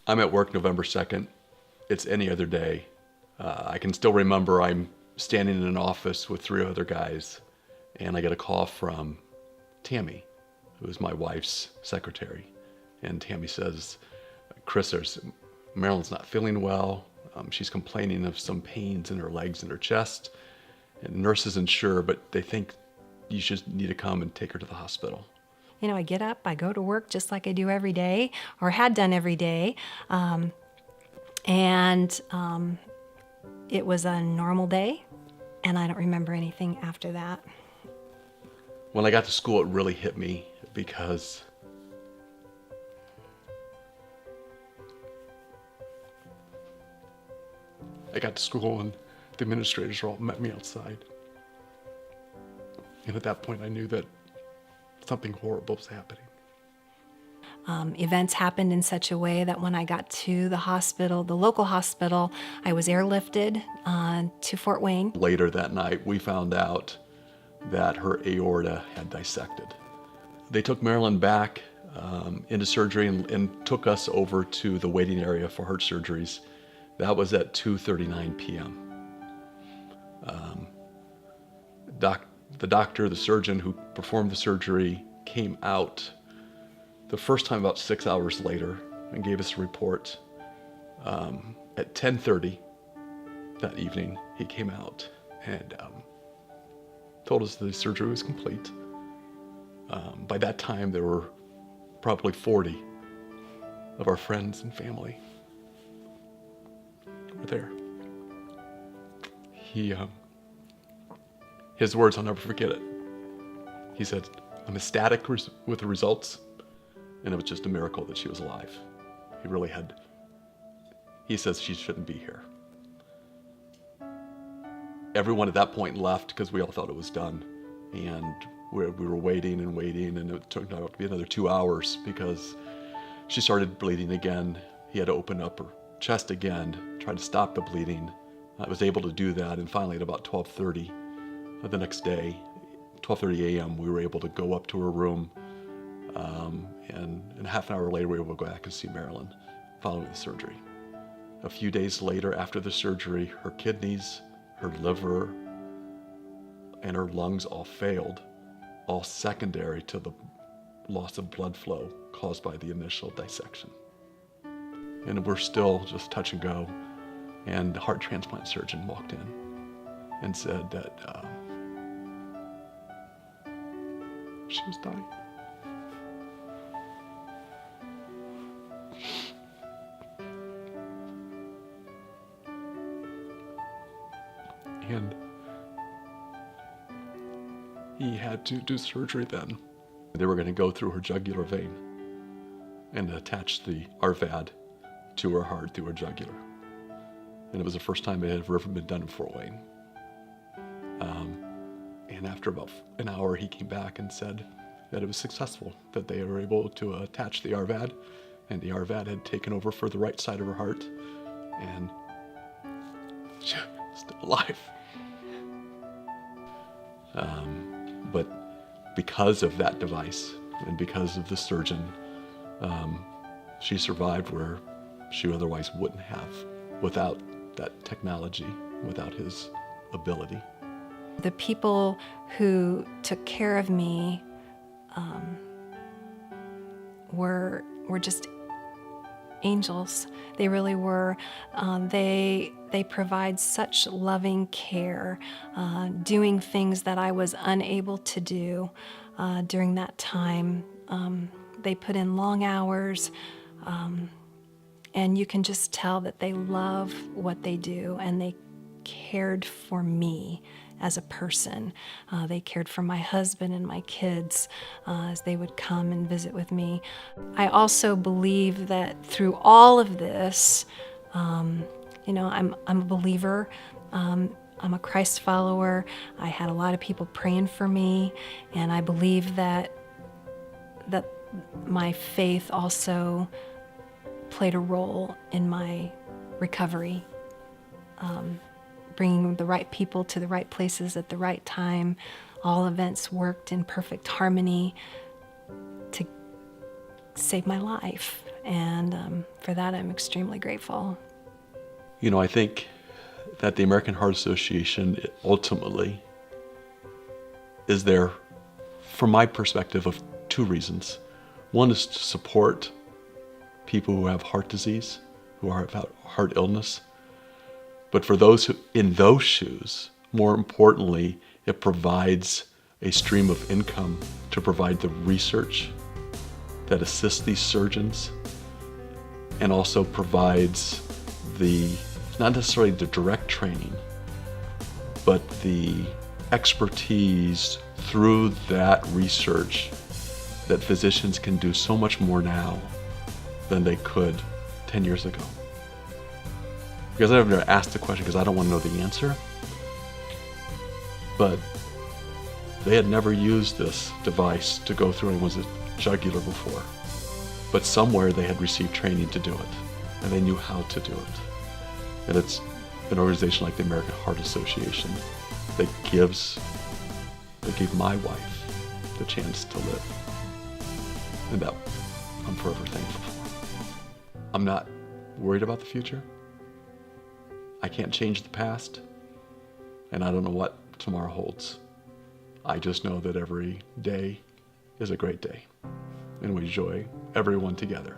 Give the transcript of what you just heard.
I'm at work November 2nd. It's any other day. I can still remember I'm standing in an office with 3 other guys, and I get a call from Tammy, who is my wife's secretary. And Tammy says, Chris, Marilyn's not feeling well. She's complaining of some pains in her legs and her chest. And the nurse isn't sure, but they think you just need to come and take her to the hospital. You know, I get up, I go to work just like I do every day, or had done every day. It was a normal day, and I don't remember anything after that. When I got to school, it really hit me because I got to school and the administrators all met me outside. And at that point, I knew that something horrible was happening. Events happened in such a way that when I got to the hospital, the local hospital, I was airlifted to Fort Wayne. Later that night, we found out that her aorta had dissected. They took Marilyn back into surgery and took us over to the waiting area for heart surgeries. That was at 2:39 p.m. The doctor, the surgeon who performed the surgery, came out the first time about 6 hours later and gave us a report. At 10:30 that evening, he came out and told us the surgery was complete. By that time, there were probably 40 of our friends and family were there. His words, I'll never forget it. He said, I'm ecstatic with the results, and it was just a miracle that she was alive. He says she shouldn't be here. Everyone at that point left because we all thought it was done. And we were waiting and waiting, and it turned out to be another 2 hours because she started bleeding again. He had to open up her chest again, try to stop the bleeding. I was able to do that, and finally at about 12:30 the next day, 12:30 a.m., we were able to go up to her room, and half an hour later we were able to go back and see Marilyn following the surgery. A few days later, after the surgery, her kidneys, her liver, and her lungs all failed, all secondary to the loss of blood flow caused by the initial dissection. And we're still just touch and go. And the heart transplant surgeon walked in and said that she was dying. And he had to do surgery then. They were going to go through her jugular vein and attach the RVAD to her heart through her jugular. And it was the first time it had ever been done in Fort Wayne. And after about an hour, he came back and said that it was successful, that they were able to attach the RVAD, and the RVAD had taken over for the right side of her heart, and she was still alive. But because of that device and because of the surgeon, she survived where she otherwise wouldn't have without that technology, without his ability. The people who took care of me were just angels. They really were. They provide such loving care, doing things that I was unable to do during that time. They put in long hours, and you can just tell that they love what they do, and they cared for me as a person. They cared for my husband and my kids as they would come and visit with me. I also believe that through all of this, I'm a believer. I'm a Christ follower. I had a lot of people praying for me, and I believe that my faith also played a role in my recovery. Bringing the right people to the right places at the right time. All events worked in perfect harmony to save my life. And for that, I'm extremely grateful. You know, I think that the American Heart Association ultimately is there, from my perspective, of two reasons. One is to support people who have heart disease, who have heart illness. But for those who, in those shoes, more importantly, it provides a stream of income to provide the research that assists these surgeons, and also provides the, not necessarily the direct training, but the expertise through that research that physicians can do so much more now than they could 10 years ago. Because I've never asked the question because I don't want to know the answer. But they had never used this device to go through anyone's jugular before. But somewhere they had received training to do it, and they knew how to do it. And it's an organization like the American Heart Association that gave my wife the chance to live. And that I'm forever thankful for. I'm not worried about the future. I can't change the past, and I don't know what tomorrow holds. I just know that every day is a great day, and we enjoy everyone together.